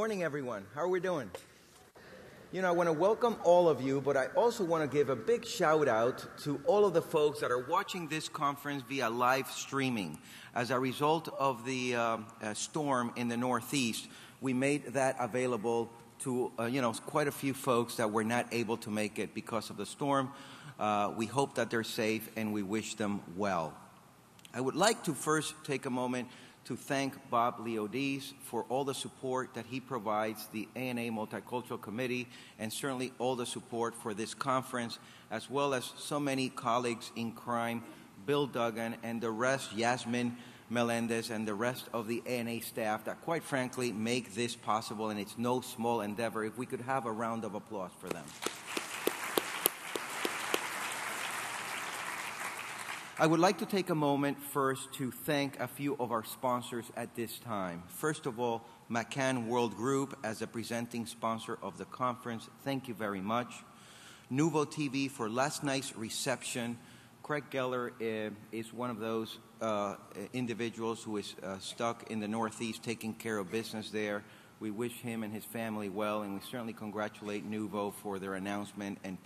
morning, everyone. How are we doing? You know, I want to welcome all of you, but I also want to give a big shout out to all of the folks that are watching this conference via live streaming. As a result of the storm in the Northeast, we made that available to, quite a few folks that were not able to make it because of the storm. We hope that they're safe and we wish them well. I would like to first take a moment to thank Bob Leodis for all the support that he provides the ANA Multicultural Committee, and certainly all the support for this conference, as well as so many colleagues in crime, Bill Duggan and the rest, Yasmin Melendez and the rest of the ANA staff that quite frankly make this possible, and it's no small endeavor. If we could have a round of applause for them. I would like to take a moment first to thank a few of our sponsors at this time. First of all, McCann World Group as a presenting sponsor of the conference. Thank you very much. Nuvo TV for last night's reception. Craig Geller is one of those individuals who is stuck in the Northeast taking care of business there. We wish him and his family well, and we certainly congratulate Nuvo for their announcement and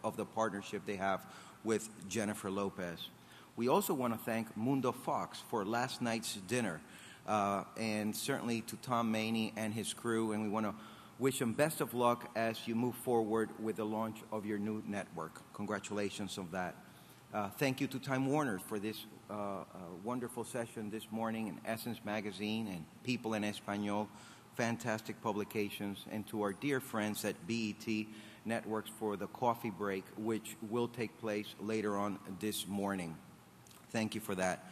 of the partnership they have with Jennifer Lopez. We also want to thank Mundo Fox for last night's dinner, and certainly to Tom Maney and his crew, and we want to wish them best of luck as you move forward with the launch of your new network. Congratulations on that. Thank you to Time Warner for this wonderful session this morning, and Essence Magazine and People en Español, fantastic publications, and to our dear friends at BET Networks for the coffee break, which will take place later on this morning. Thank you for that.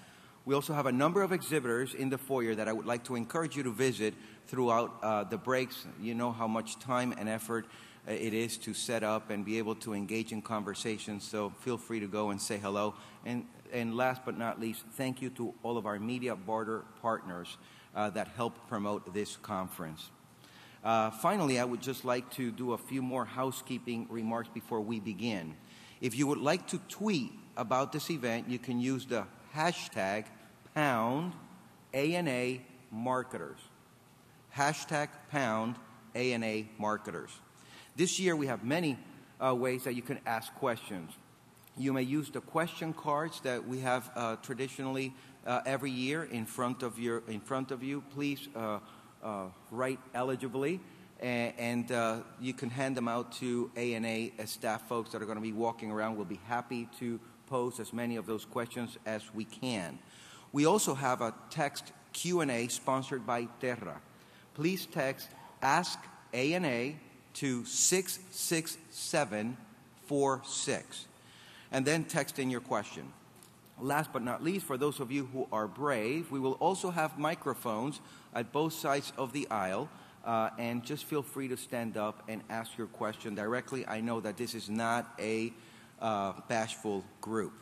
We also have a number of exhibitors in the foyer that I would like to encourage you to visit throughout the breaks. You know how much time and effort it is to set up and be able to engage in conversations, so feel free to go and say hello. And last but not least, thank you to all of our media barter partners that help promote this conference. Finally, I would just like to do a few more housekeeping remarks before we begin. If you would like to tweet about this event, you can use the hashtag #ANA Marketers. Hashtag #ANA Marketers. This year we have many ways that you can ask questions. You may use the question cards that we have traditionally every year in front of you. Please write eligibly, and you can hand them out to ANA staff folks that are going to be walking around. We'll be happy to pose as many of those questions as we can. We also have a text Q&A sponsored by Terra. Please text Ask ANA to 66746, and then text in your question. Last but not least, for those of you who are brave, we will also have microphones at both sides of the aisle, and just feel free to stand up and ask your question directly. I know that this is not a bashful group.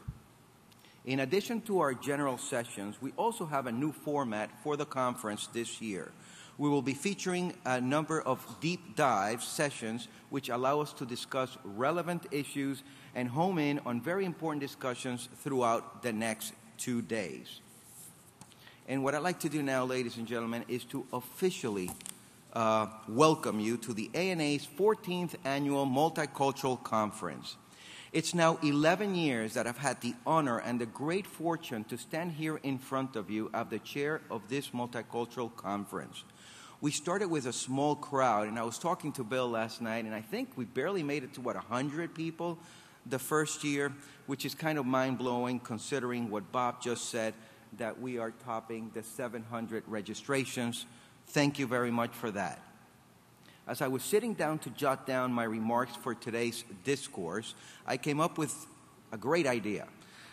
In addition to our general sessions, we also have a new format for the conference this year. We will be featuring a number of deep dive sessions which allow us to discuss relevant issues and home in on very important discussions throughout the next 2 days. And what I'd like to do now, ladies and gentlemen, is to officially welcome you to the ANA's 14th Annual Multicultural Conference. It's now 11 years that I've had the honor and the great fortune to stand here in front of you as the chair of this multicultural conference. We started with a small crowd, and I was talking to Bill last night, and I think we barely made it to, 100 people the first year, which is kind of mind-blowing considering what Bob just said, that we are topping the 700 registrations. Thank you very much for that. As I was sitting down to jot down my remarks for today's discourse, I came up with a great idea.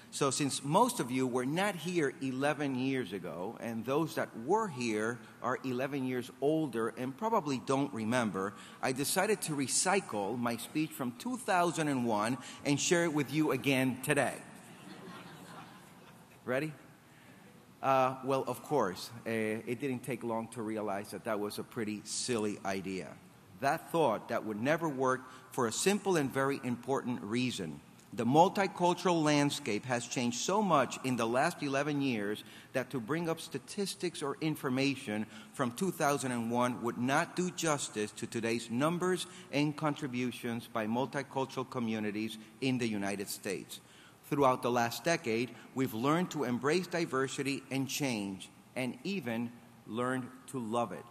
So since most of you were not here 11 years ago, and those that were here are 11 years older and probably don't remember, I decided to recycle my speech from 2001 and share it with you again today. Ready? Well, of course, it didn't take long to realize that that was a pretty silly idea. That thought that would never work for a simple and very important reason. The multicultural landscape has changed so much in the last 11 years that to bring up statistics or information from 2001 would not do justice to today's numbers and contributions by multicultural communities in the United States. Throughout the last decade, we've learned to embrace diversity and change, and even learned to love it.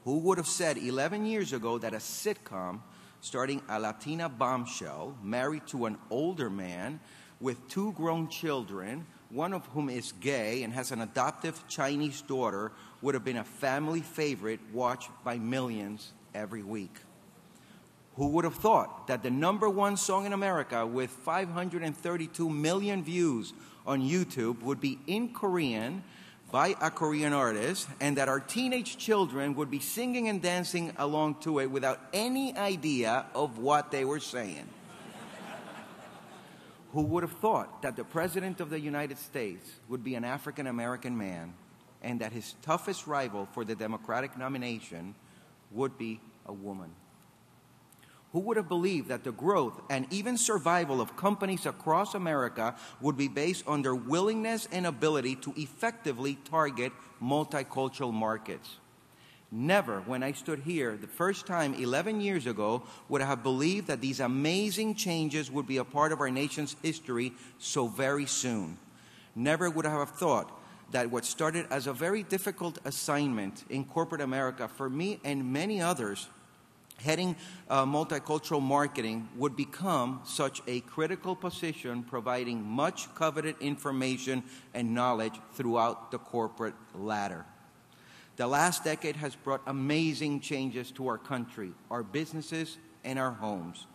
Who would have said 11 years ago that a sitcom starting a Latina bombshell married to an older man with 2 grown children, one of whom is gay and has an adoptive Chinese daughter, would have been a family favorite watched by millions every week? Who would have thought that the #1 song in America with 532 million views on YouTube would be in Korean by a Korean artist, and that our teenage children would be singing and dancing along to it without any idea of what they were saying? Who would have thought that the President of the United States would be an African-American man, and that his toughest rival for the Democratic nomination would be a woman? Who would have believed that the growth and even survival of companies across America would be based on their willingness and ability to effectively target multicultural markets? Never, when I stood here the first time 11 years ago, would I have believed that these amazing changes would be a part of our nation's history so very soon. Never would I have thought that what started as a very difficult assignment in corporate America for me and many others, heading multicultural marketing, would become such a critical position, providing much coveted information and knowledge throughout the corporate ladder. The last decade has brought amazing changes to our country, our businesses, and our homes.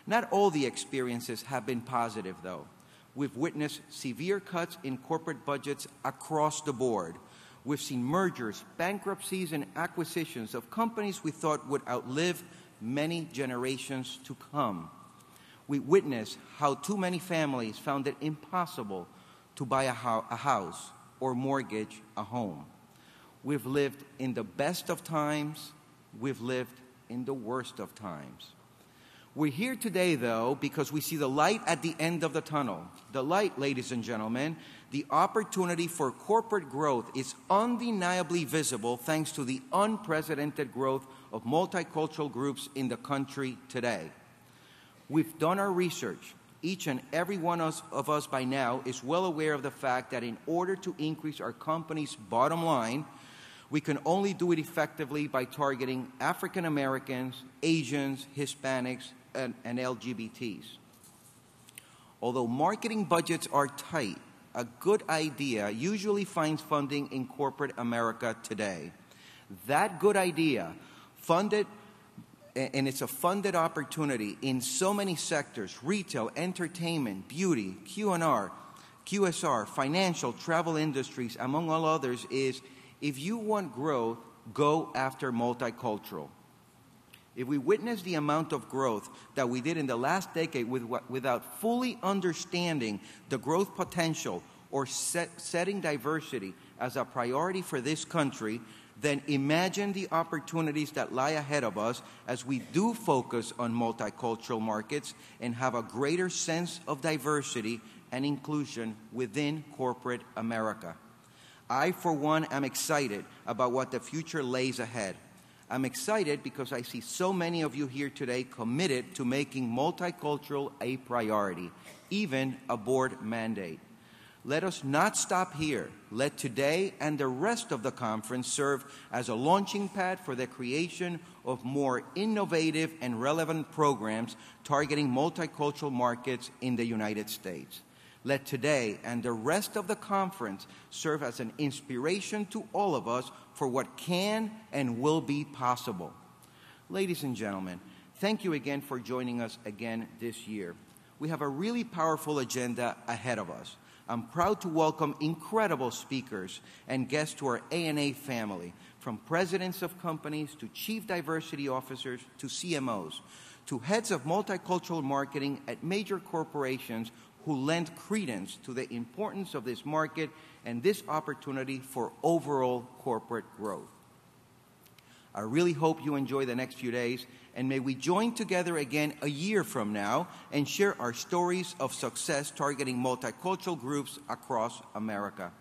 Not all the experiences have been positive, though. We've witnessed severe cuts in corporate budgets across the board. We've seen mergers, bankruptcies, and acquisitions of companies we thought would outlive many generations to come. We witnessed how too many families found it impossible to buy a house or mortgage a home. We've lived in the best of times. We've lived in the worst of times. We're here today, though, because we see the light at the end of the tunnel. The light, ladies and gentlemen, the opportunity for corporate growth is undeniably visible thanks to the unprecedented growth of multicultural groups in the country today. We've done our research. Each and every one of us by now is well aware of the fact that in order to increase our company's bottom line, we can only do it effectively by targeting African Americans, Asians, Hispanics, and LGBTs. Although marketing budgets are tight, a good idea usually finds funding in corporate America today. That good idea, funded, and it's a funded opportunity in so many sectors: retail, entertainment, beauty, Q&R, QSR, financial, travel industries, among all others, is if you want growth, go after multicultural. If we witness the amount of growth that we did in the last decade without fully understanding the growth potential or setting diversity as a priority for this country, then imagine the opportunities that lie ahead of us as we do focus on multicultural markets and have a greater sense of diversity and inclusion within corporate America. I, for one, am excited about what the future lays ahead. I'm excited because I see so many of you here today committed to making multicultural a priority, even a board mandate. Let us not stop here. Let today and the rest of the conference serve as a launching pad for the creation of more innovative and relevant programs targeting multicultural markets in the United States. Let today and the rest of the conference serve as an inspiration to all of us for what can and will be possible. Ladies and gentlemen, thank you again for joining us again this year. We have a really powerful agenda ahead of us. I'm proud to welcome incredible speakers and guests to our ANA family, from presidents of companies to chief diversity officers to CMOs, to heads of multicultural marketing at major corporations who lend credence to the importance of this market and this opportunity for overall corporate growth. I really hope you enjoy the next few days, and may we join together again a year from now and share our stories of success targeting multicultural groups across America.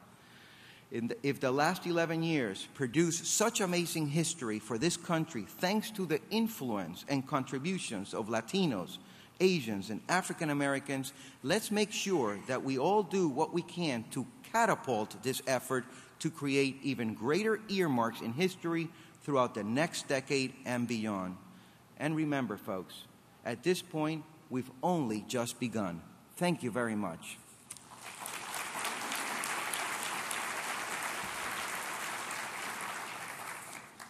If the last 11 years produced such amazing history for this country thanks to the influence and contributions of Latinos, Asians, and African Americans, let's make sure that we all do what we can to catapult this effort to create even greater earmarks in history throughout the next decade and beyond. And remember, folks, at this point, we've only just begun. Thank you very much.